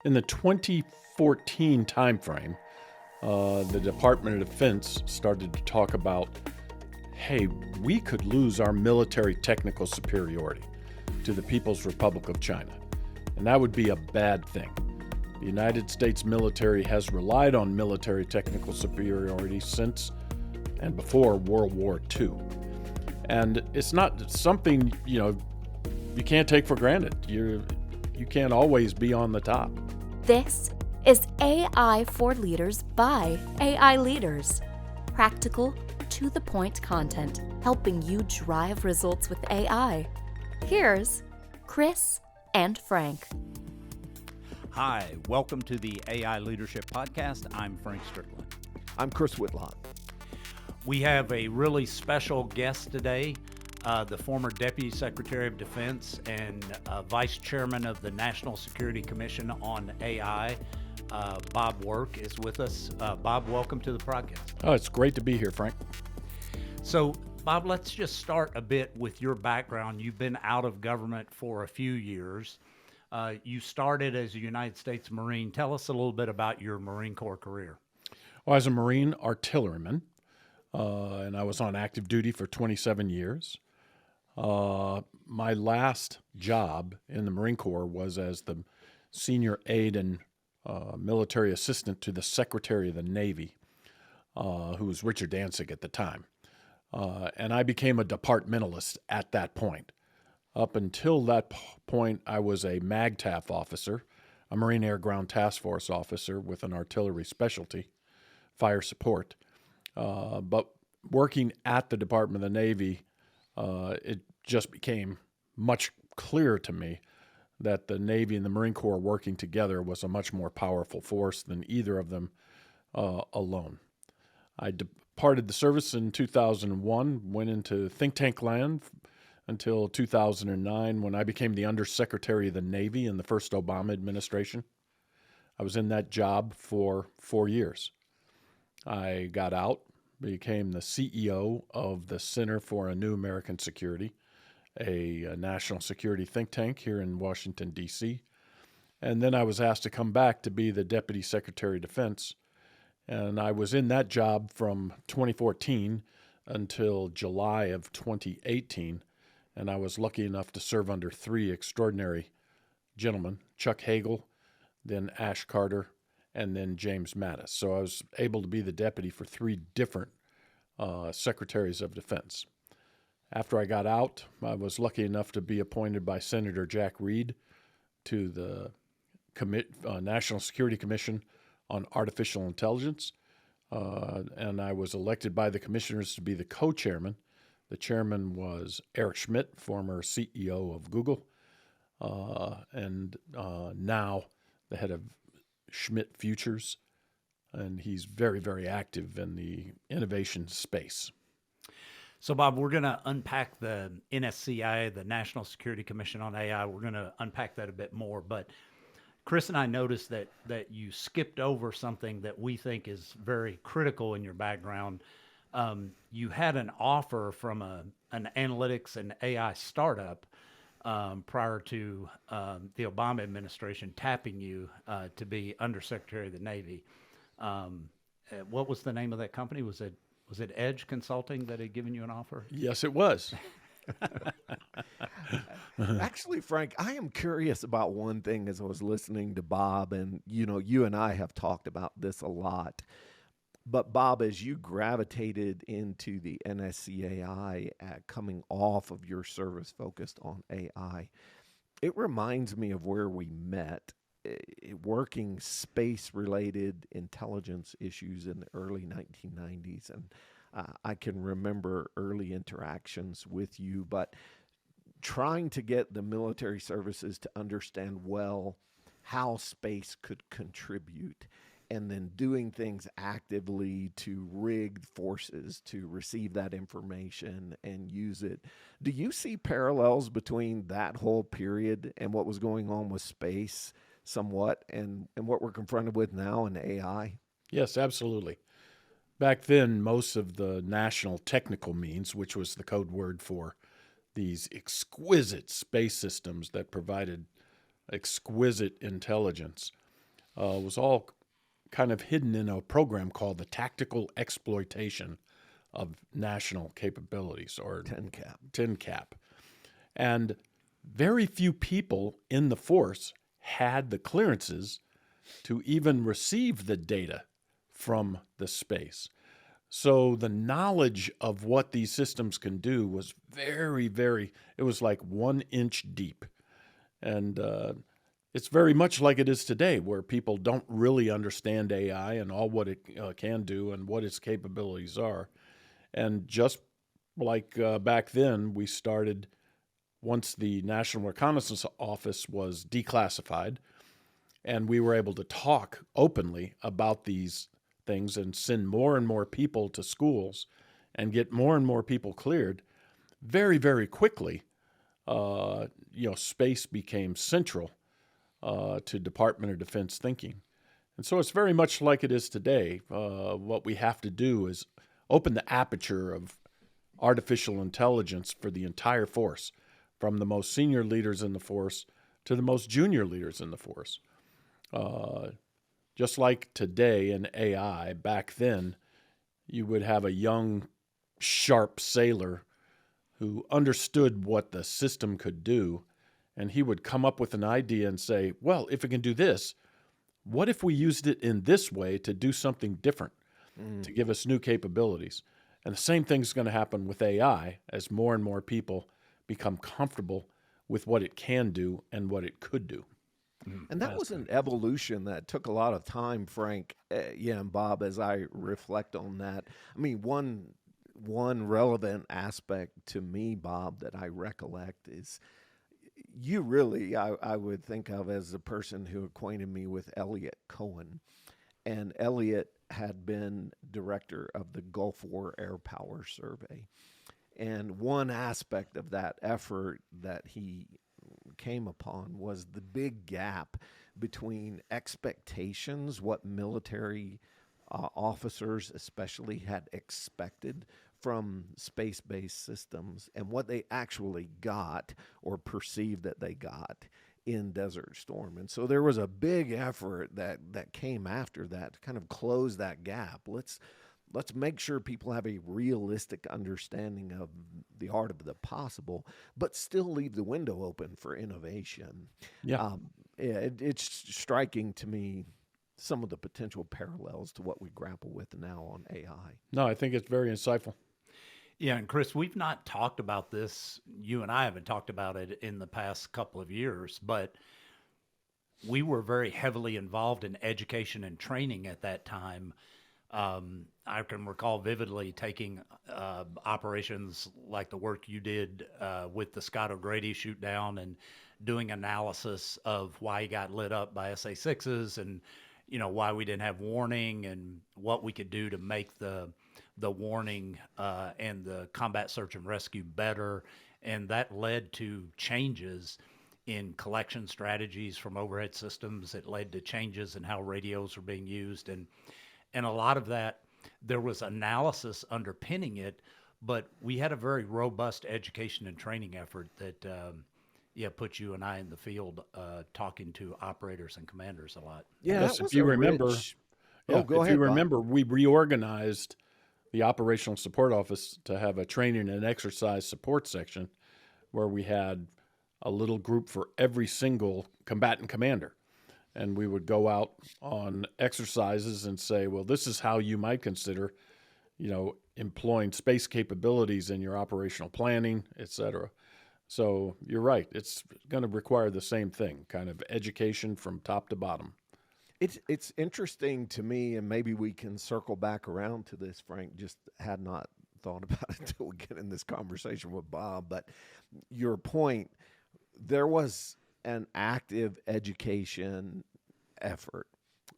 In the 2014 timeframe, the Department of Defense started to talk about, hey, we could lose our military technical superiority to the People's Republic of China, and that would be a bad thing. The United States military has relied on military technical superiority since and before World War II. And it's not something, you can't take for granted. You can't always be on the top. This is AI for Leaders by AI Leaders. Practical, to-the-point content helping you drive results with AI. Here's Chris and Frank. Hi, welcome to the AI Leadership Podcast. I'm Frank Strickland. I'm Chris Whitlock. We have a really special guest today, the former Deputy Secretary of Defense and Vice Chairman of the National Security Commission on AI. Bob Work is with us. Bob, welcome to the podcast. Oh, it's great to be here, Frank. So, Bob, let's just start a bit with your background. You've been out of government for a few years. You started as a United States Marine. Tell us a little bit about your Marine Corps career. Well, I was a Marine artilleryman, and I was on active duty for 27 years. My last job in the Marine Corps was as the senior aide and military assistant to the Secretary of the Navy, who was Richard Danzig at the time. And I became a departmentalist at that point. Up until that point, I was a MAGTAF officer, a Marine Air Ground Task Force officer with an artillery specialty, fire support. But working at the Department of the Navy, it just became much clearer to me that the Navy and the Marine Corps working together was a much more powerful force than either of them alone. I departed the service in 2001, went into think tank land until 2009 when I became the Undersecretary of the Navy in the first Obama administration. I was in that job for 4 years. I got out, became the CEO of the Center for a New American Security, a national security think tank here in Washington, D.C. And then I was asked to come back to be the Deputy Secretary of Defense. And I was in that job from 2014 until July of 2018. And I was lucky enough to serve under three extraordinary gentlemen, Chuck Hagel, then Ash Carter, and then James Mattis. So I was able to be the deputy for three different secretaries of defense. After I got out, I was lucky enough to be appointed by Senator Jack Reed to the National Security Commission on Artificial Intelligence, and I was elected by the commissioners to be the co-chairman. The chairman was Eric Schmidt, former CEO of Google, and now the head of Schmidt Futures, and he's very, very active in the innovation space. So, Bob, we're going to unpack the NSCAI, the National Security Commission on AI. We're going to unpack that a bit more. But Chris and I noticed that you skipped over something that we think is very critical in your background. You had an offer from an analytics and AI startup prior to the Obama administration tapping you to be Undersecretary of the Navy. What was the name of that company? Was it Edge Consulting that had given you an offer? Yes, it was. Actually, Frank, I am curious about one thing as I was listening to Bob, and you and I have talked about this a lot. But Bob, as you gravitated into the NSCAI coming off of your service focused on AI, it reminds me of where we met, working space-related intelligence issues in the early 1990s. And I can remember early interactions with you, but trying to get the military services to understand well how space could contribute, and then doing things actively to rig forces to receive that information and use it. Do you see parallels between that whole period and what was going on with space somewhat and what we're confronted with now in AI? Yes, absolutely. Back then, most of the national technical means, which was the code word for these exquisite space systems that provided exquisite intelligence, was all kind of hidden in a program called the Tactical Exploitation of National Capabilities, or 10-CAP. And very few people in the force had the clearances to even receive the data from the space. So the knowledge of what these systems can do was it was like 1 inch deep. And it's very much like it is today, where people don't really understand AI and all what it can do and what its capabilities are. And just like back then, we started, once the National Reconnaissance Office was declassified, and we were able to talk openly about these things and send more and more people to schools and get more and more people cleared, very, very quickly, space became central to Department of Defense thinking. And so it's very much like it is today. What we have to do is open the aperture of artificial intelligence for the entire force, from the most senior leaders in the force to the most junior leaders in the force. Just like today in AI, back then, you would have a young, sharp sailor who understood what the system could do, and he would come up with an idea and say, well, if it can do this, what if we used it in this way to do something different, to give us new capabilities? And the same thing's going to happen with AI as more and more people become comfortable with what it can do and what it could do. And that was an evolution that took a lot of time, Frank, and Bob, as I reflect on that. I mean, one relevant aspect to me, Bob, that I recollect is you really, I would think of as the person who acquainted me with Elliot Cohen. And Elliot had been director of the Gulf War Air Power Survey. And one aspect of that effort that he came upon was the big gap between expectations, what military officers especially had expected from space-based systems, and what they actually got or perceived that they got in Desert Storm. And so there was a big effort that came after that to kind of close that gap. Let's make sure people have a realistic understanding of the art of the possible, but still leave the window open for innovation. Yeah. It's striking to me some of the potential parallels to what we grapple with now on AI. No, I think it's very insightful. Yeah, and Chris, we've not talked about this. You and I haven't talked about it in the past couple of years, but we were very heavily involved in education and training at that time. I can recall vividly taking operations like the work you did with the Scott O'Grady shoot down and doing analysis of why he got lit up by SA-6s and, why we didn't have warning and what we could do to make the warning and the combat search and rescue better. And that led to changes in collection strategies from overhead systems. It led to changes in how radios were being used. And a lot of that, there was analysis underpinning it, but we had a very robust education and training effort that, put you and I in the field talking to operators and commanders a lot. Yeah, Yes, that was if you a remember, rich- yeah, go if ahead, you Bob. remember, we reorganized the Operational Support Office to have a training and exercise support section where we had a little group for every single combatant commander. And we would go out on exercises and say, well, this is how you might consider, employing space capabilities in your operational planning, et cetera. So you're right. It's going to require the same thing, kind of education from top to bottom. It's interesting to me, and maybe we can circle back around to this, Frank. Just had not thought about it until we get in this conversation with Bob. But your point, there was an active education effort,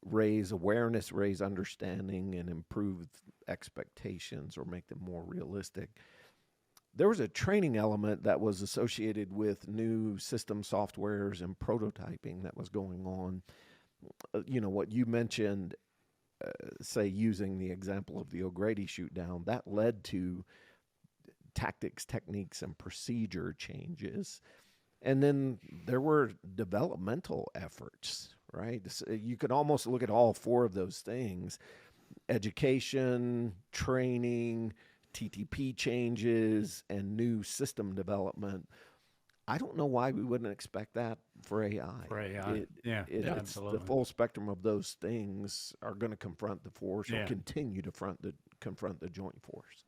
raise awareness, raise understanding, and improve expectations or make them more realistic. There was a training element that was associated with new system softwares and prototyping that was going on. What you mentioned, say using the example of the O'Grady shoot down, that led to tactics, techniques, and procedure changes. And then there were developmental efforts, right? You could almost look at all four of those things: education, training, TTP changes, and new system development. I don't know why we wouldn't expect that for AI. For AI. Yeah, It's the absolutely. full spectrum of those things are going to confront the force or Yeah. continue to confront the joint force.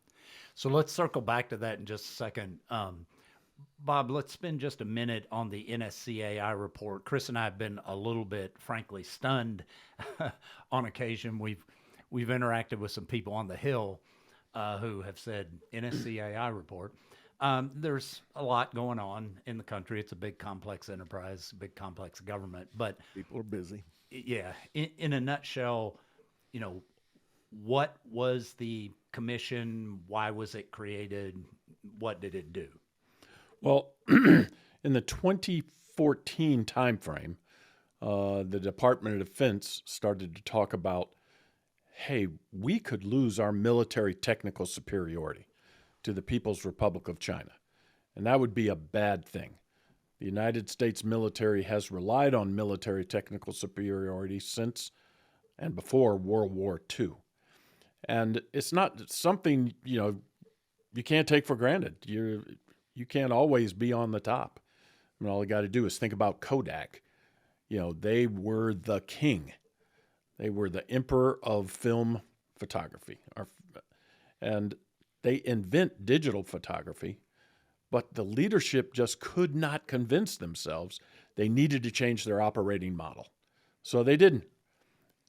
So let's circle back to that in just a second. Bob, let's spend just a minute on the NSCAI report. Chris and I have been a little bit, frankly, stunned on occasion. We've interacted with some people on the Hill who have said NSCAI report. There's a lot going on in the country. It's a big, complex enterprise, big, complex government. But People are busy. yeah, in a nutshell, you know, what was the commission? Why was it created? What did it do? Well, in the 2014 timeframe, the Department of Defense started to talk about, hey, we could lose our military technical superiority to the People's Republic of China, and that would be a bad thing. The United States military has relied on military technical superiority since and before World War II. And it's not something, you can't take for granted. You can't always be on the top. I mean, all you got to do is think about Kodak. They were the king. They were the emperor of film photography. And they invent digital photography, but the leadership just could not convince themselves they needed to change their operating model. So they didn't.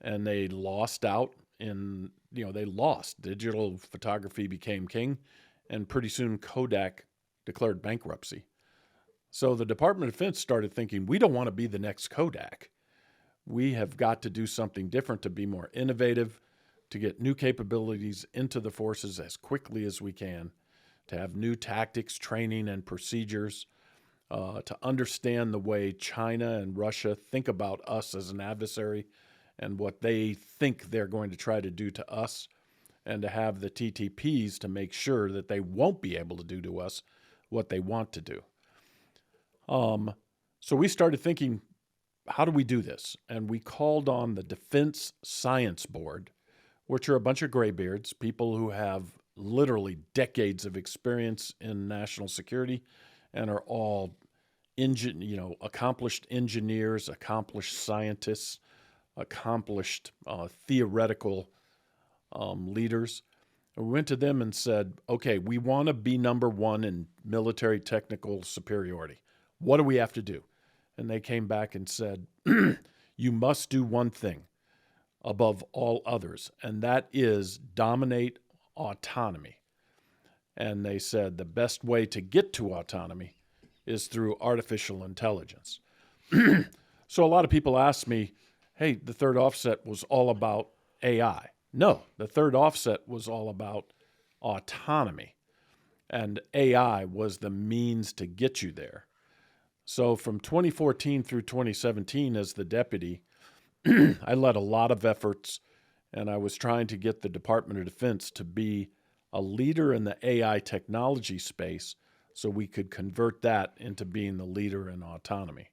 And they lost out they lost. Digital photography became king, and pretty soon Kodak declared bankruptcy. So the Department of Defense started thinking, we don't want to be the next Kodak. We have got to do something different to be more innovative, to get new capabilities into the forces as quickly as we can, to have new tactics, training, and procedures, to understand the way China and Russia think about us as an adversary and what they think they're going to try to do to us, and to have the TTPs to make sure that they won't be able to do to us what they want to do. So we started thinking, how do we do this? And we called on the Defense Science Board, which are a bunch of graybeards, people who have literally decades of experience in national security and are all accomplished engineers, accomplished scientists, accomplished theoretical leaders. And we went to them and said, okay, we want to be number one in military technical superiority. What do we have to do? And they came back and said, you must do one thing above all others, and that is dominate autonomy. And they said the best way to get to autonomy is through artificial intelligence. So a lot of people ask me, hey, the third offset was all about AI. No, the third offset was all about autonomy, and AI was the means to get you there. So from 2014 through 2017 as the deputy, I led a lot of efforts, and I was trying to get the Department of Defense to be a leader in the AI technology space so we could convert that into being the leader in autonomy.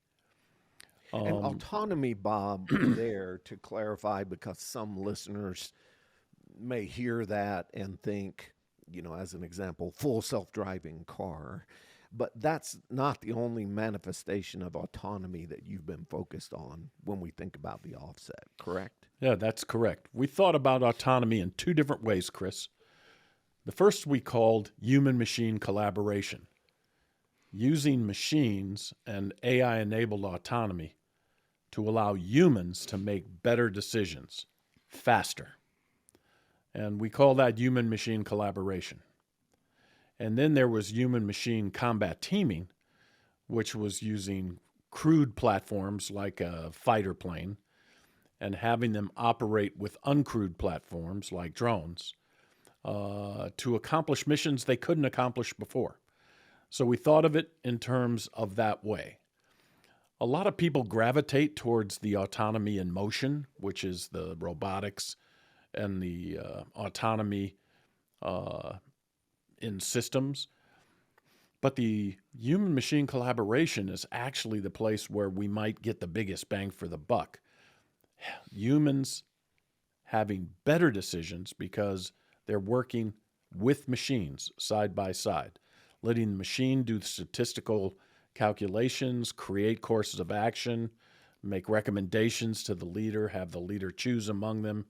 And autonomy, Bob, there to clarify, because some listeners may hear that and think, as an example, full self-driving car. But that's not the only manifestation of autonomy that you've been focused on when we think about the offset, correct? Yeah, that's correct. We thought about autonomy in two different ways, Chris. The first we called human-machine collaboration, using machines and AI-enabled autonomy to allow humans to make better decisions faster. And we call that human-machine collaboration. And then there was human-machine combat teaming, which was using crewed platforms like a fighter plane and having them operate with uncrewed platforms like drones to accomplish missions they couldn't accomplish before. So we thought of it in terms of that way. A lot of people gravitate towards the autonomy in motion, which is the robotics and the autonomy in systems. But the human-machine collaboration is actually the place where we might get the biggest bang for the buck. humans having better decisions because they're working with machines side by side, letting the machine do the statistical calculations, create courses of action, make recommendations to the leader, have the leader choose among them.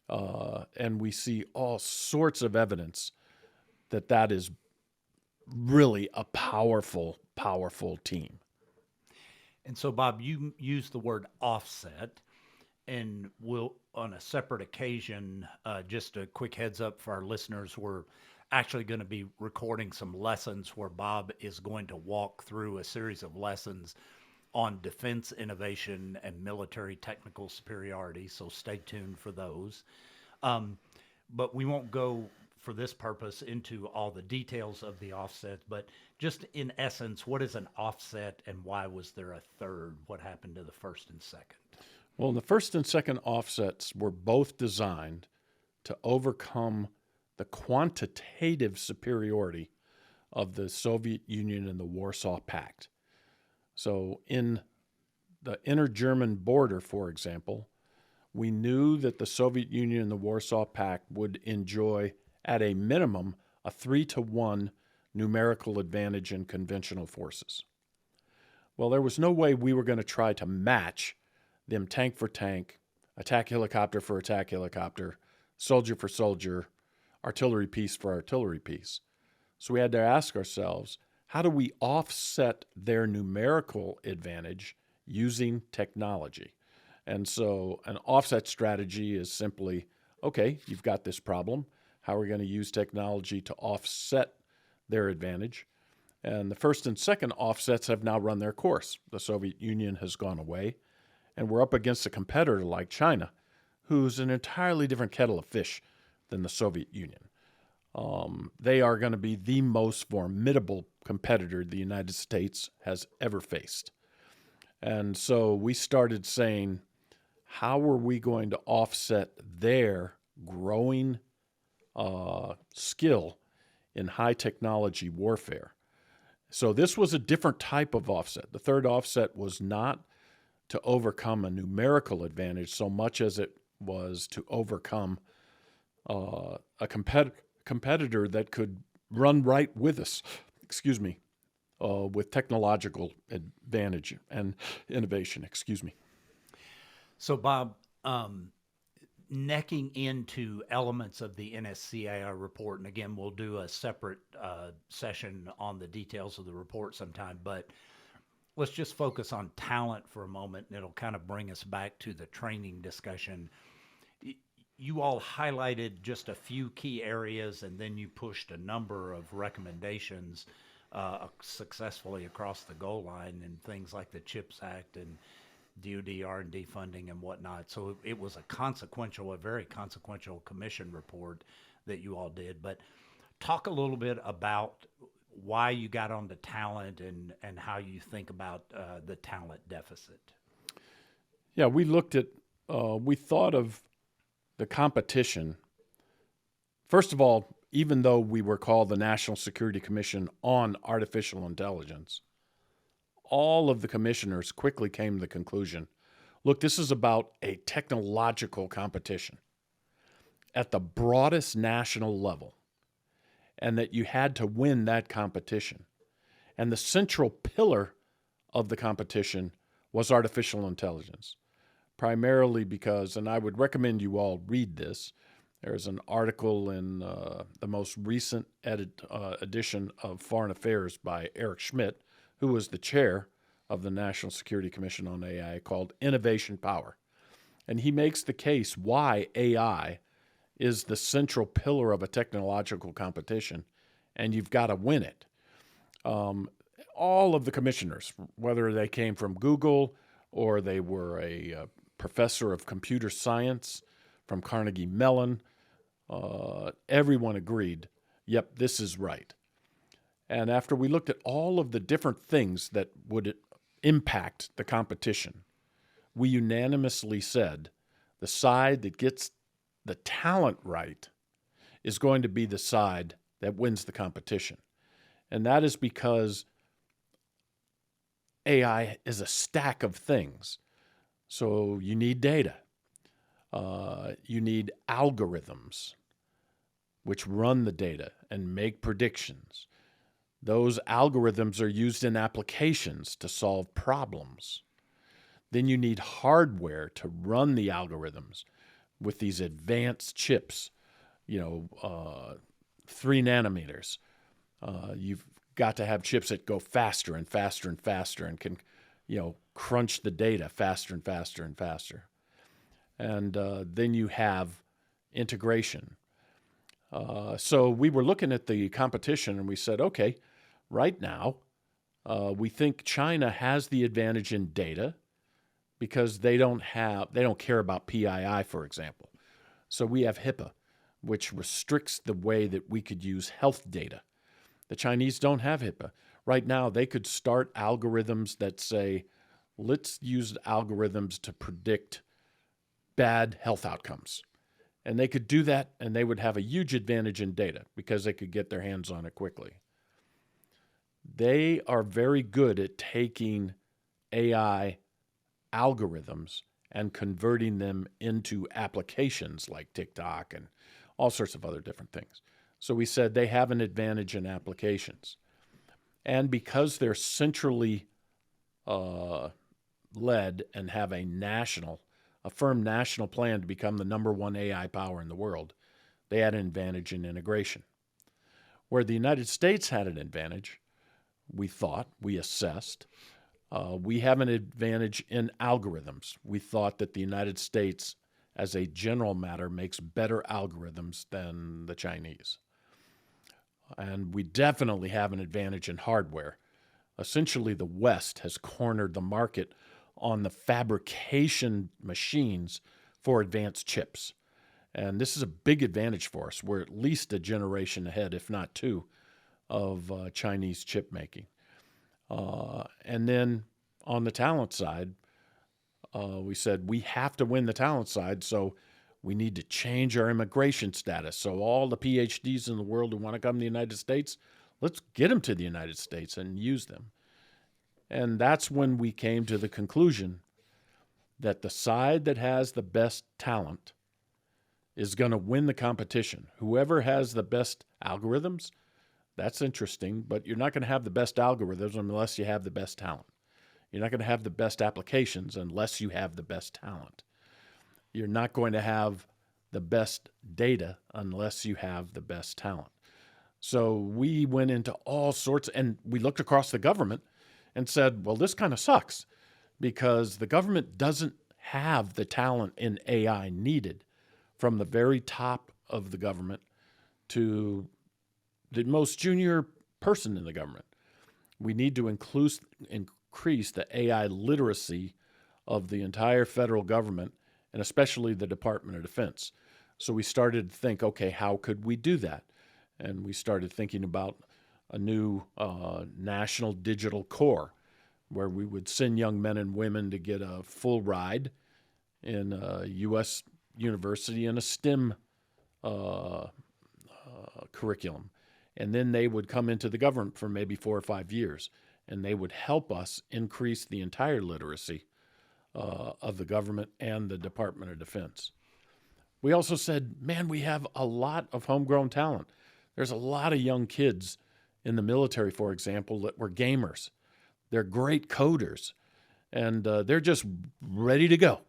And we see all sorts of evidence that that is really a powerful, powerful team. And so, Bob, you used the word offset, and we'll, on a separate occasion, just a quick heads up for our listeners, we're actually going to be recording some lessons where Bob is going to walk through a series of lessons on defense innovation and military technical superiority. So stay tuned for those. But we won't go for this purpose into all the details of the offset, but just in essence, what is an offset and why was there a third? What happened to the first and second? Well, the first and second offsets were both designed to overcome the quantitative superiority of the Soviet Union and the Warsaw Pact. So in the inter-German border, for example, we knew that the Soviet Union and the Warsaw Pact would enjoy, at a minimum, a 3-to-1 numerical advantage in conventional forces. Well, there was no way we were going to try to match them tank for tank, attack helicopter for attack helicopter, soldier for soldier, artillery piece for artillery piece. So we had to ask ourselves, how do we offset their numerical advantage using technology? And so an offset strategy is simply, okay, you've got this problem. How are we going to use technology to offset their advantage? And the first and second offsets have now run their course. The Soviet Union has gone away, and we're up against a competitor like China, who's an entirely different kettle of fish than the Soviet Union. They are going to be the most formidable competitor the United States has ever faced. And so we started saying, how are we going to offset their growing skill in high technology warfare? So this was a different type of offset. The third offset was not to overcome a numerical advantage so much as it was to overcome a competitor that could run right with us, with technological advantage and innovation, So, Bob, necking into elements of the NSCAI report, and again, we'll do a separate session on the details of the report sometime, but let's just focus on talent for a moment, and it'll kind of bring us back to the training discussion. You all highlighted just a few key areas, and then you pushed a number of recommendations successfully across the goal line, and things like the CHIPS Act and DoD R&D funding and whatnot. So it was a very consequential commission report that you all did. But talk a little bit about why you got onto talent and how you think about the talent deficit. Yeah, we looked at, we thought of the competition. First of all, even though we were called the National Security Commission on Artificial Intelligence, all of the commissioners quickly came to the conclusion, look, this is about a technological competition at the broadest national level, and that you had to win that competition. And the central pillar of the competition was artificial intelligence, primarily because, and I would recommend you all read this, there's an article in the most recent edition of Foreign Affairs by Eric Schmidt, who was the chair of the National Security Commission on AI, called Innovation Power. And he makes the case why AI is the central pillar of a technological competition, and you've got to win it. All of the commissioners, whether they came from Google or they were a professor of computer science from Carnegie Mellon, everyone agreed, yep, this is right. And after we looked at all of the different things that would impact the competition, we unanimously said the side that gets the talent right is going to be the side that wins the competition. And that is because AI is a stack of things. So you need data. You need algorithms which run the data and make predictions. Those algorithms are used in applications to solve problems. Then you need hardware to run the algorithms with these advanced chips, 3 nanometers. You've got to have chips that go faster and faster and faster and can, crunch the data faster and faster and faster. And then you have integration. So we were looking at the competition and we said, okay, right now, we think China has the advantage in data because they don't care about PII, for example. So we have HIPAA, which restricts the way that we could use health data. The Chinese don't have HIPAA. Right now, they could start algorithms that say, let's use algorithms to predict bad health outcomes. And they could do that, and they would have a huge advantage in data because they could get their hands on it quickly. They are very good at taking AI algorithms and converting them into applications like TikTok and all sorts of other different things. So we said they have an advantage in applications. And because they're centrally led and have a firm national plan to become the number one AI power in the world, they had an advantage in integration. Where the United States had an advantage, we assessed, we have an advantage in algorithms. We thought that the United States, as a general matter, makes better algorithms than the Chinese. And we definitely have an advantage in hardware. Essentially, the West has cornered the market on the fabrication machines for advanced chips. And this is a big advantage for us. We're at least a generation ahead, if not 2, of Chinese chip making. And then on the talent side, we said we have to win the talent side, so we need to change our immigration status. So all the PhDs in the world who want to come to the United States, let's get them to the United States and use them. And that's when we came to the conclusion that the side that has the best talent is going to win the competition. Whoever has the best algorithms, that's interesting, but you're not going to have the best algorithms unless you have the best talent. You're not going to have the best applications unless you have the best talent. You're not going to have the best data unless you have the best talent. So we went into all sorts, and we looked across the government and said, well, this kind of sucks because the government doesn't have the talent in AI needed from the very top of the government to the most junior person in the government. We need to increase the AI literacy of the entire federal government and especially the Department of Defense. So we started to think, okay, how could we do that? And we started thinking about a new national digital corps where we would send young men and women to get a full ride in a U.S. university in a STEM curriculum. And then they would come into the government for maybe 4 or 5 years, and they would help us increase the entire literacy of the government and the Department of Defense. We also said, man, we have a lot of homegrown talent. There's a lot of young kids in the military, for example, that were gamers. They're great coders, and they're just ready to go.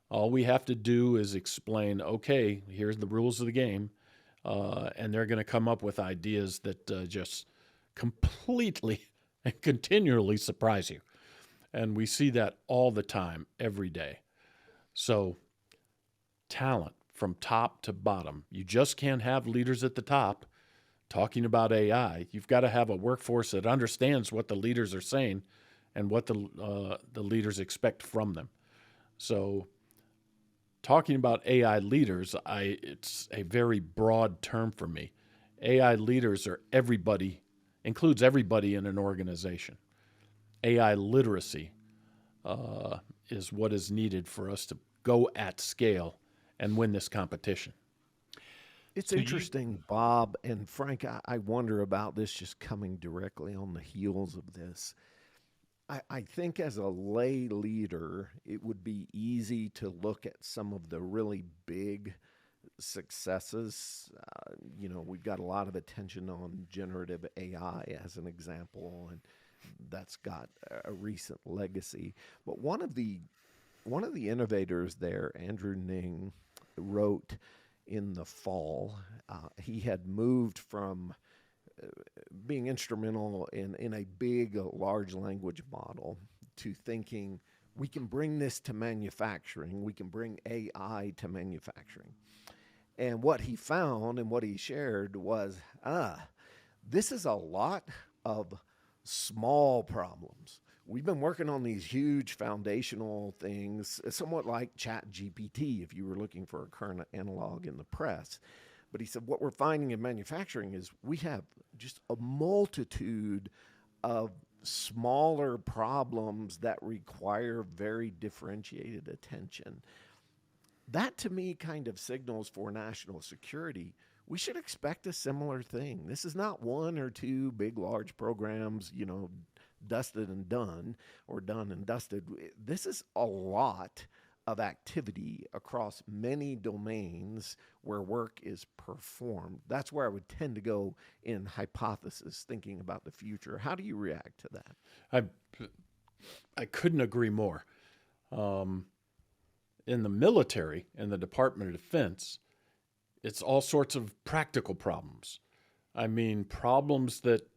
All we have to do is explain, okay, here's the rules of the game, and they're going to come up with ideas that just completely and continually surprise you. And we see that all the time, every day. So talent from top to bottom. You just can't have leaders at the top talking about AI. You've got to have a workforce that understands what the leaders are saying and what the leaders expect from them. So talking about AI leaders, it's a very broad term for me. AI leaders are everybody, includes everybody in an organization. AI literacy is what is needed for us to go at scale and win this competition. It's interesting, Bob and Frank. I wonder about this just coming directly on the heels of this. I think as a lay leader, it would be easy to look at some of the really big successes. We've got a lot of attention on generative AI as an example, and that's got a recent legacy. But one of the innovators there, Andrew Ning, wrote in the fall. He had moved from being instrumental in a big, large language model to thinking we can bring this to manufacturing, we can bring AI to manufacturing. And what he found and what he shared was this is a lot of small problems. We've been working on these huge foundational things, somewhat like Chat GPT, if you were looking for a current analog in the press. But he said, what we're finding in manufacturing is we have just a multitude of smaller problems that require very differentiated attention. That to me kind of signals for national security. We should expect a similar thing. This is not one or two big, large programs, dusted and done or done and dusted. This is a lot of activity across many domains where work is performed. That's where I would tend to go in hypothesis, thinking about the future. How do you react to that? I couldn't agree more. In the military and the Department of Defense, it's all sorts of practical problems. I mean, problems that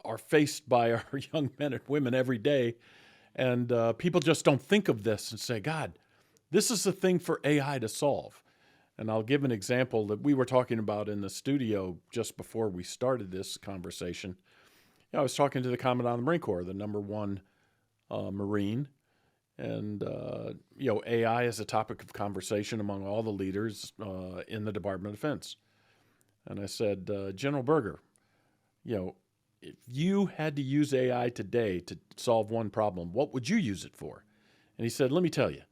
are faced by our young men and women every day. And people just don't think of this and say, God, this is a thing for AI to solve. And I'll give an example that we were talking about in the studio just before we started this conversation. I was talking to the Commandant of the Marine Corps, the number one Marine. And, AI is a topic of conversation among all the leaders in the Department of Defense. And I said, General Berger, if you had to use AI today to solve one problem, what would you use it for? And he said, let me tell you,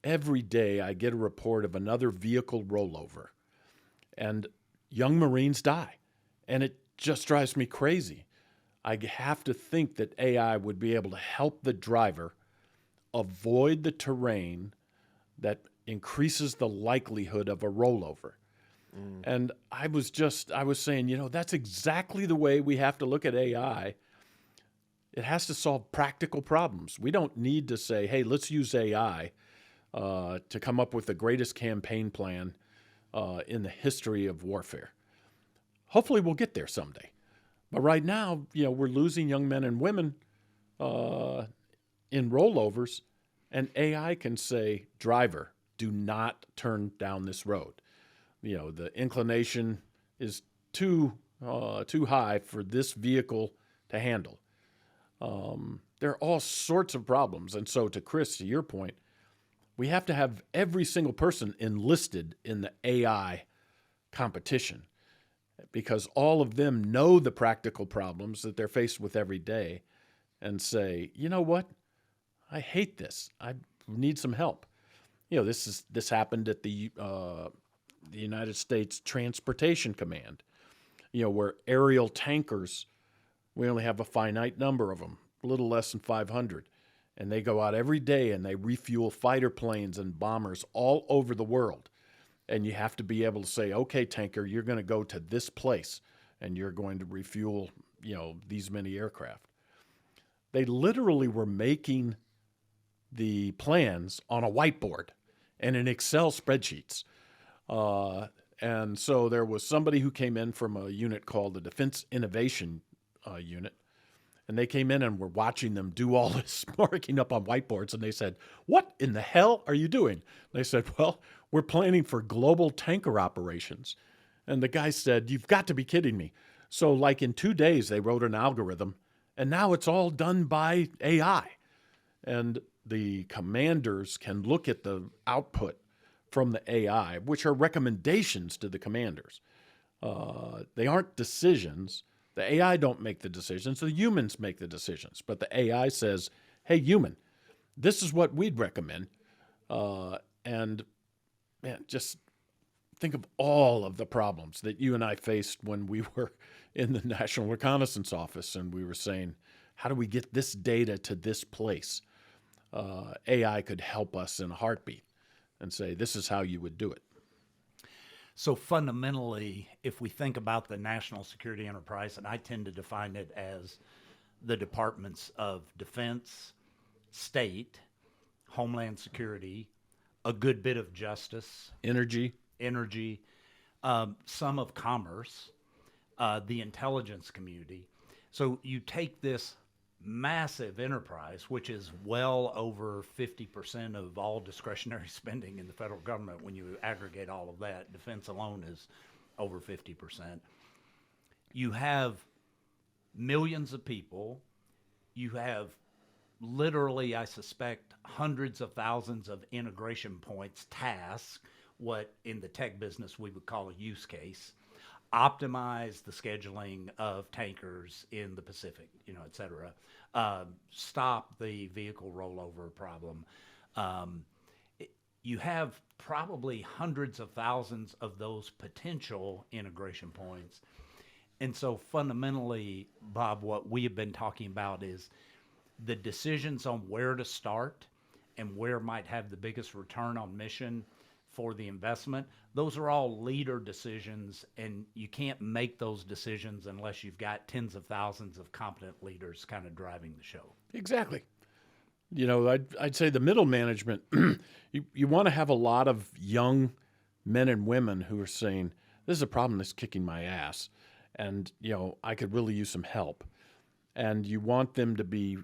every day I get a report of another vehicle rollover and young Marines die. And it just drives me crazy. I have to think that AI would be able to help the driver avoid the terrain that increases the likelihood of a rollover. And I was saying, that's exactly the way we have to look at AI. It has to solve practical problems. We don't need to say, hey, let's use AI to come up with the greatest campaign plan in the history of warfare. Hopefully we'll get there someday. But right now, we're losing young men and women in rollovers, and AI can say, driver, do not turn down this road. The inclination is too high for this vehicle to handle. There are all sorts of problems. And so to Chris, to your point, we have to have every single person enlisted in the AI competition because all of them know the practical problems that they're faced with every day and say, you know what? I hate this. I need some help. This happened at the United States Transportation Command, where aerial tankers, we only have a finite number of them, a little less than 500. And they go out every day and they refuel fighter planes and bombers all over the world. And you have to be able to say, okay, tanker, you're going to go to this place and you're going to refuel, these many aircraft. They literally were making the plans on a whiteboard and in Excel spreadsheets. And so there was somebody who came in from a unit called the Defense Innovation Unit. And they came in and were watching them do all this marking up on whiteboards. And they said, what in the hell are you doing? They said, well, we're planning for global tanker operations. And the guy said, you've got to be kidding me. So like in 2 days, they wrote an algorithm and now it's all done by AI. And the commanders can look at the output from the AI, which are recommendations to the commanders. They aren't decisions. The AI don't make the decisions. The humans make the decisions. But the AI says, hey, human, this is what we'd recommend. And man, just think of all of the problems that you and I faced when we were in the National Reconnaissance Office and we were saying, how do we get this data to this place? AI could help us in a heartbeat and say, this is how you would do it. So fundamentally, if we think about the national security enterprise, and I tend to define it as the departments of defense, state, homeland security, a good bit of justice, Energy. energy, some of commerce, the intelligence community. So you take this massive enterprise, which is well over 50% of all discretionary spending in the federal government. When you aggregate all of that, defense alone is over 50%. You have millions of people. You have literally, I suspect, hundreds of thousands of integration points, tasks, what in the tech business we would call a use case. Optimize the scheduling of tankers in the Pacific, et cetera. Stop the vehicle rollover problem. You have probably hundreds of thousands of those potential integration points. And so fundamentally, Bob, what we have been talking about is the decisions on where to start and where might have the biggest return on mission for the investment. Those are all leader decisions, and you can't make those decisions unless you've got tens of thousands of competent leaders kind of driving the show. Exactly. I'd say the middle management, you want to have a lot of young men and women who are saying, this is a problem that's kicking my ass, and, I could really use some help. And you want them to be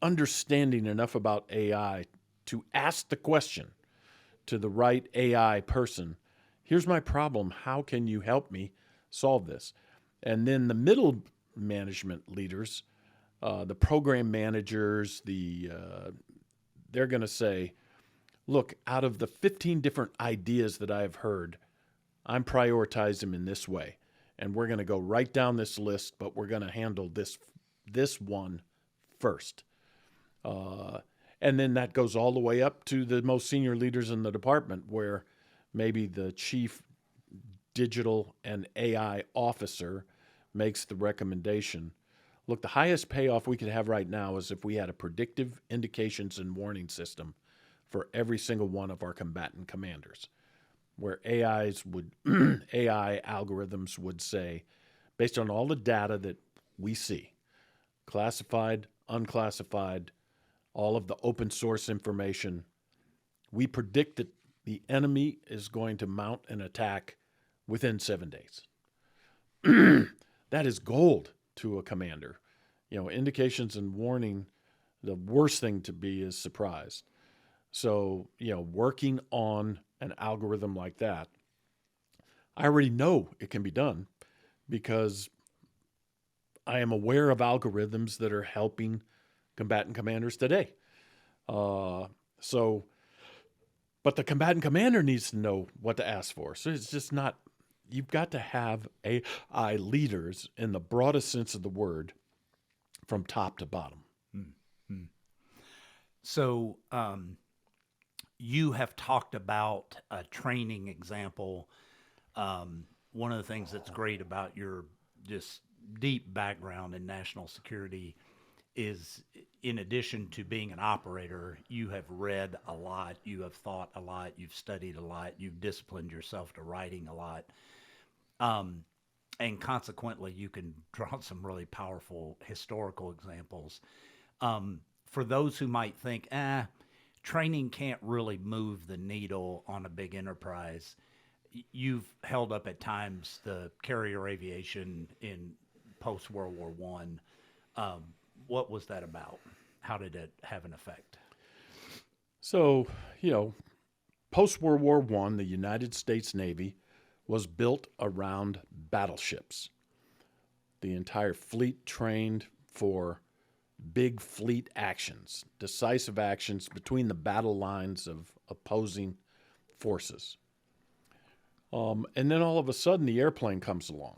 understanding enough about AI to ask the question to the right AI person. Here's my problem. How can you help me solve this? And then the middle management leaders, the program managers, they're going to say, look, out of the 15 different ideas that I've heard, I'm prioritizing them in this way. And we're going to go right down this list, but we're going to handle this one first. And then that goes all the way up to the most senior leaders in the department, where maybe the chief digital and AI officer makes the recommendation. Look, the highest payoff we could have right now is if we had a predictive indications and warning system for every single one of our combatant commanders, where AI algorithms would say, based on all the data that we see, classified, unclassified, all of the open source information, we predict that the enemy is going to mount an attack within 7 days. That is gold to a commander. Indications and warning, the worst thing to be is surprised. So, working on an algorithm like that, I already know it can be done because I am aware of algorithms that are helping combatant commanders today. But the combatant commander needs to know what to ask for. So it's just not, you've got to have AI leaders in the broadest sense of the word from top to bottom. Mm-hmm. So you have talked about a training example. One of the things that's great about your just deep background in national security is, in addition to being an operator, you have read a lot, you have thought a lot, you've studied a lot, you've disciplined yourself to writing a lot. And consequently, you can draw some really powerful historical examples. For those who might think, training can't really move the needle on a big enterprise, you've held up at times the carrier aviation in post-World War I. What was that about? How did it have an effect? So, post-World War I, the United States Navy was built around battleships. The entire fleet trained for big fleet actions, decisive actions between the battle lines of opposing forces. And then all of a sudden, the airplane comes along.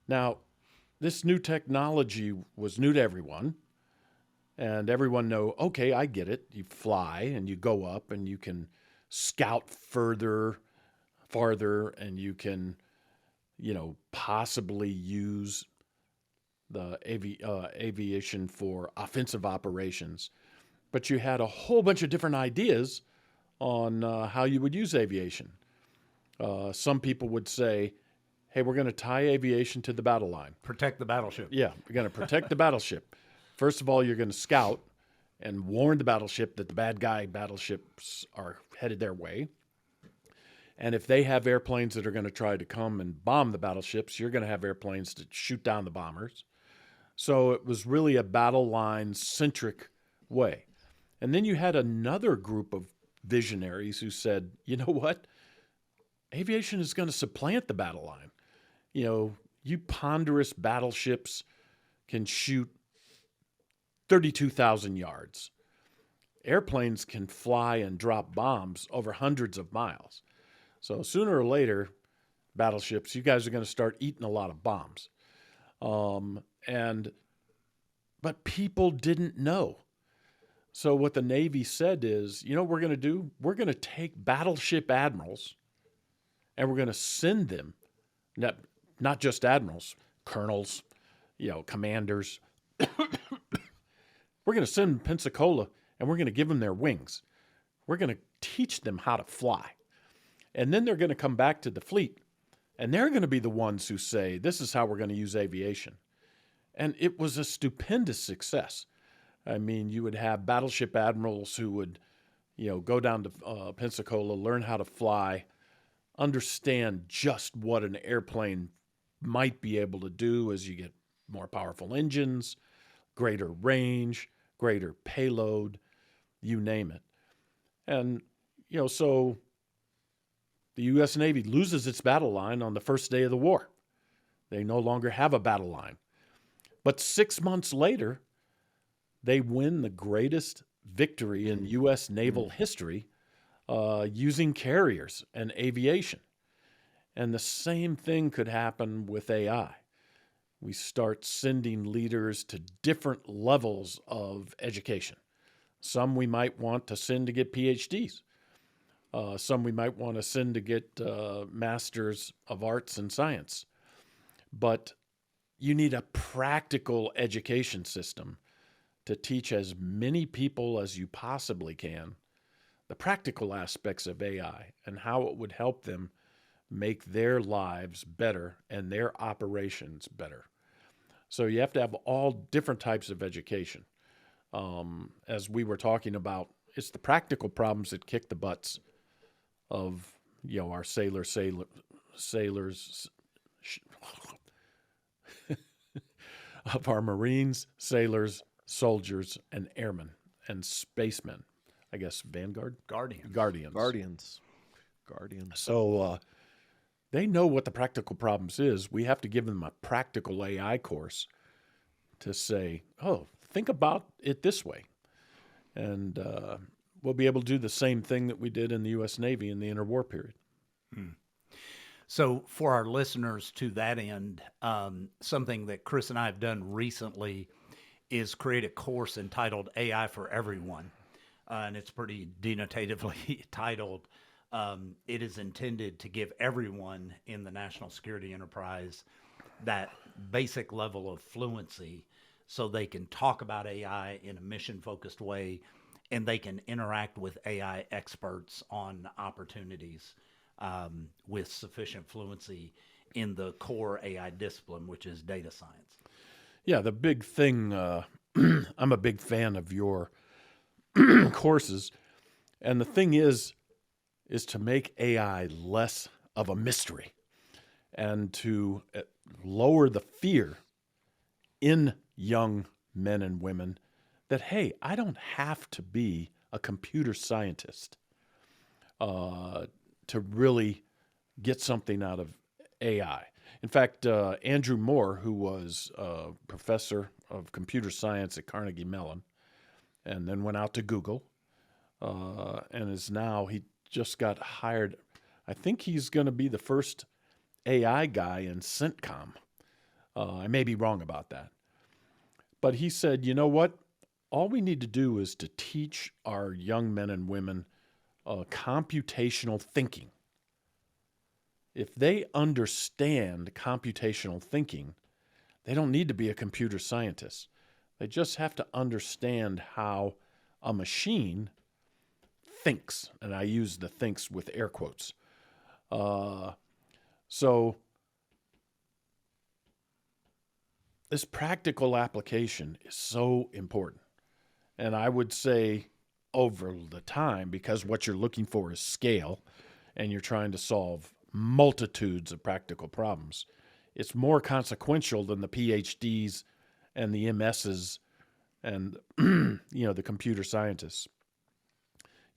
Now, this new technology was new to everyone, and everyone know, okay, I get it. You fly and you go up and you can scout farther, and you can, possibly use aviation for offensive operations. But you had a whole bunch of different ideas on how you would use aviation. Some people would say, hey, we're going to tie aviation to the battle line. Protect the battleship. Yeah, we're going to protect the battleship. First of all, you're going to scout and warn the battleship that the bad guy battleships are headed their way. And if they have airplanes that are going to try to come and bomb the battleships, you're going to have airplanes to shoot down the bombers. So it was really a battle line centric way. And then you had another group of visionaries who said, you know what? Aviation is going to supplant the battle line. You know, you ponderous battleships can shoot 32,000 yards. Airplanes can fly and drop bombs over hundreds of miles. So sooner or later, battleships, you guys are going to start eating a lot of bombs. But people didn't know. So what the Navy said is, you know what we're going to do? We're going to take battleship admirals and we're going to send them, not just admirals, colonels, commanders. We're going to send them to Pensacola and we're going to give them their wings. We're going to teach them how to fly. And then they're going to come back to the fleet and they're going to be the ones who say, this is how we're going to use aviation. And it was a stupendous success. I mean, you would have battleship admirals who would, go down to Pensacola, learn how to fly, understand just what an airplane might be able to do as you get more powerful engines, greater range, greater payload, you name it. And, so the U.S. Navy loses its battle line on the first day of the war. They no longer have a battle line. But 6 months later, they win the greatest victory in U.S. naval history using carriers and aviation. And the same thing could happen with AI. We start sending leaders to different levels of education. Some we might want to send to get PhDs. Some we might want to send to get Masters of Arts and Science. But you need a practical education system to teach as many people as you possibly can the practical aspects of AI and how it would help them make their lives better and their operations better. So you have to have all different types of education. As we were talking about, it's the practical problems that kick the butts of our sailors, of our Marines, sailors, soldiers, and airmen and spacemen. I guess Guardians. So they know what the practical problems is. We have to give them a practical AI course to say, oh, think about it this way. And we'll be able to do the same thing that we did in the U.S. Navy in the interwar period. So for our listeners to that end, something that Chris and I have done recently is create a course entitled AI for Everyone. And it's pretty denotatively titled. It is intended to give everyone in the national security enterprise that basic level of fluency so they can talk about AI in a mission-focused way and they can interact with AI experts on opportunities with sufficient fluency in the core AI discipline, which is data science. Yeah, the big thing, I'm a big fan of your courses. And the thing is to make AI less of a mystery and to lower the fear in young men and women that, hey, I don't have to be a computer scientist to really get something out of AI. In fact, Andrew Moore, who was a professor of computer science at Carnegie Mellon and then went out to Google and is now, he just got hired. I think he's going to be the first AI guy in CENTCOM. I may be wrong about that. But he said, you know what? All we need to do is to teach our young men and women computational thinking. If they understand computational thinking, They don't need to be a computer scientist. They just have to understand how a machine thinks. And I use the thinks with air quotes. So this practical application is so important. And I would say over the time, because what you're looking for is scale and you're trying to solve multitudes of practical problems, it's more consequential than the PhDs and the MSs and the computer scientists.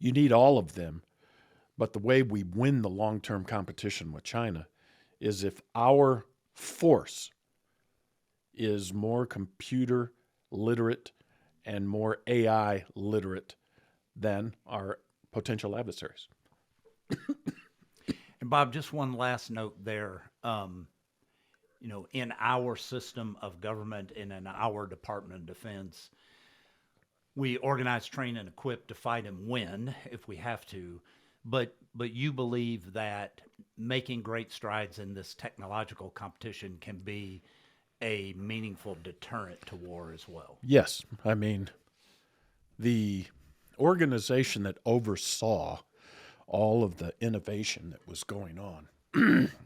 You need all of them, but the way we win the long-term competition with China is if our force is more computer literate and more AI literate than our potential adversaries. And Bob, just one last note there. In our system of government and in our Department of Defense, we organize, train, and equip to fight and win if we have to. But you believe that making great strides in this technological competition can be a meaningful deterrent to war as well. Yes. I mean, the organization that oversaw all of the innovation that was going on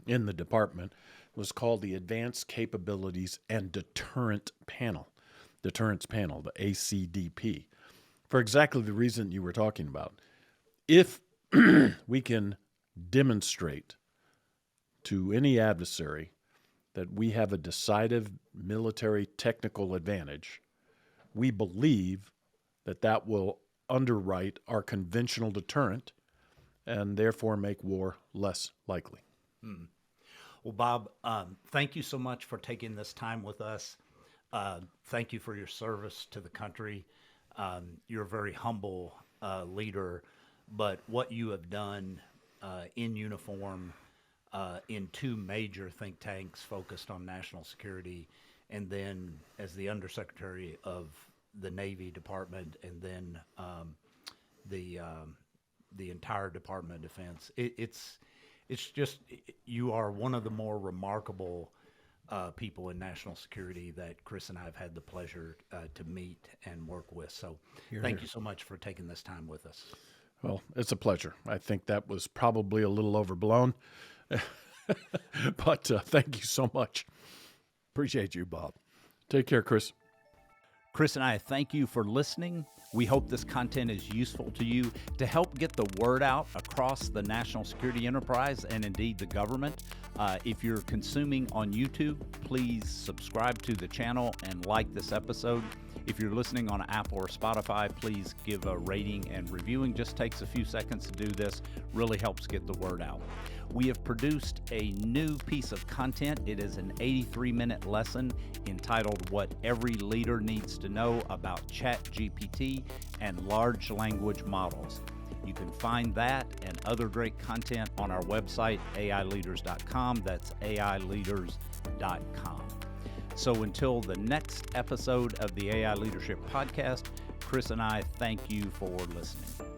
in the department was called the Advanced Capabilities and Deterrence Panel, the ACDP, for exactly the reason you were talking about. If we can demonstrate to any adversary that we have a decisive military technical advantage, we believe that that will underwrite our conventional deterrent and therefore make war less likely. Well, Bob, thank you so much for taking this time with us. Thank you for your service to the country. You're a very humble leader, but what you have done in uniform in two major think tanks focused on national security, and then as the Undersecretary of the Navy Department, and then the entire Department of Defense, it's just, you are one of the more remarkable people in national security that Chris and I have had the pleasure to meet and work with. So thank you so much for taking this time with us. Well, it's a pleasure. I think that was probably a little overblown, but thank you so much. Appreciate you, Bob. Take care, Chris. Chris and I thank you for listening. We hope this content is useful to you to help get the word out across the national security enterprise and indeed the government. If you're consuming on YouTube, please subscribe to the channel and like this episode. If you're listening on Apple or Spotify, please give a rating and reviewing. Just takes a few seconds to do this. Really helps get the word out. We have produced a new piece of content. It is an 83-minute lesson entitled What Every Leader Needs to Know About ChatGPT and Large Language Models. You can find that and other great content on our website, AIleaders.com. That's AIleaders.com. So until the next episode of the AI Leadership Podcast, Chris and I thank you for listening.